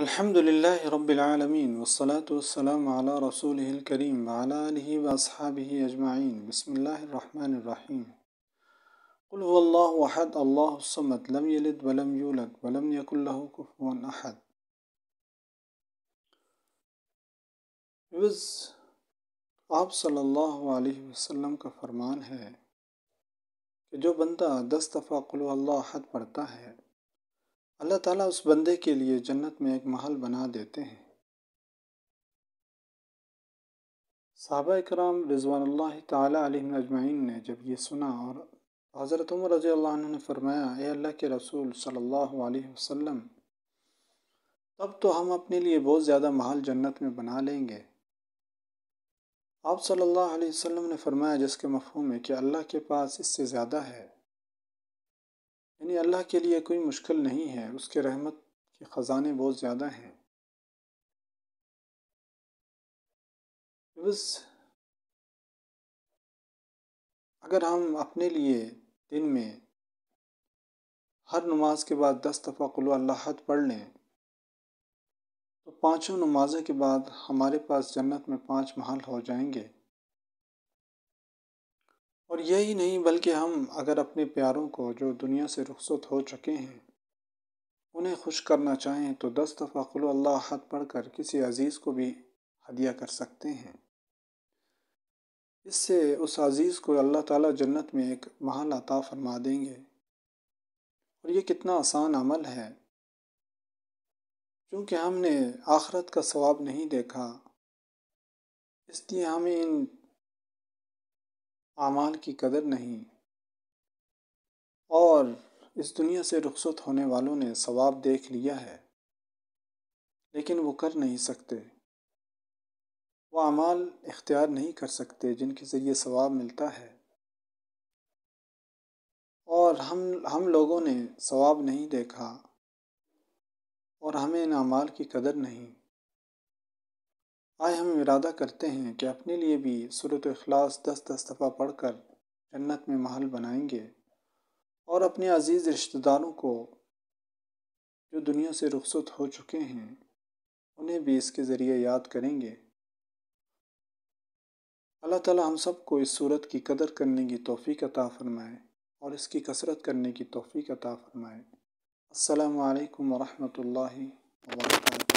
الحمد لله رب العالمين والصلاة والسلام على رسوله الكريم وعلى آله وأصحابه أجمعين. بسم الله الرحمن الرحيم. قل هو الله أحد الله الصمد لم يلد ولم يولد ولم يكن له كفوا أحد. آپ صلی اللہ علیہ وسلم کا فرمان ہے کہ جو بندہ 10 دفعہ قل هو الله أحد پڑھتا ہے، اللہ تعالیٰ اس بندے کے لیے جنت میں ایک محل بنا دیتے ہیں۔ صحابہ کرام رضوان اللہ تعالی علیہم اجمعین نے جب یہ سنا اور حضرت عمر رضی اللہ عنہ نے فرمایا، اے اللہ کے رسول صلی اللہ علیہ وسلم، تب تو ہم اپنے لیے بہت زیادہ محل جنت میں بنا لیں گے۔ آپ صلی اللہ علیہ وسلم نے فرمایا، جس کے مفہوم ہے کہ اللہ کے پاس اس سے زیادہ ہے، یعنی اللہ کے لیے کوئی مشکل نہیں ہے، اس کے رحمت کے خزانے بہت زیادہ ہیں۔ اگر ہم اپنے لیے دن میں ہر نماز کے بعد 10 دفعہ قل هو الله احد پڑھ لیں تو 5 نمازوں کے بعد ہمارے پاس جنت میں 5 محل ہو جائیں گے۔ اور یہی نہیں بلکہ ہم اگر اپنے پیاروں کو جو دنیا سے رخصت ہو چکے ہیں انہیں خوش کرنا چاہیں تو 10 دفعہ قل هو الله احد پڑھ کر کسی عزیز کو بھی ہدیہ کر سکتے ہیں۔ اس سے اس عزیز کو اللہ تعالیٰ جنت میں ایک محل عطا فرما دیں گے۔ اور یہ کتنا آسان عمل ہے، چونکہ ہم نے آخرت کا ثواب نہیں دیکھا، اس لیے ہمیں ان اعمال کی قدر نہیں، اور اس دنیا سے رخصت ہونے والوں نے ثواب دیکھ لیا ہے لیکن وہ کر نہیں سکتے، وہ اعمال اختیار نہیں کر سکتے جن کے ذریعے ثواب ملتا ہے، اور ہم لوگوں نے ثواب نہیں دیکھا اور ہمیں ان اعمال کی قدر نہیں۔ آج ہم ارادہ کرتے ہیں کہ اپنے لیے بھی سورۃ اخلاص 10 دفعہ پڑھ کر جنت میں محل بنائیں گے، اور اپنے عزیز رشتہ داروں کو جو دنیا سے رخصت ہو چکے ہیں انہیں بھی اس کے ذریعے یاد کریں گے۔ اللہ تعالیٰ ہم سب کو اس سورت کی قدر کرنے کی توفیق عطا فرمائے اور اس کی کثرت کرنے کی توفیق عطا فرمائے۔ السلام علیکم ورحمۃ اللہ وبرکاتہ۔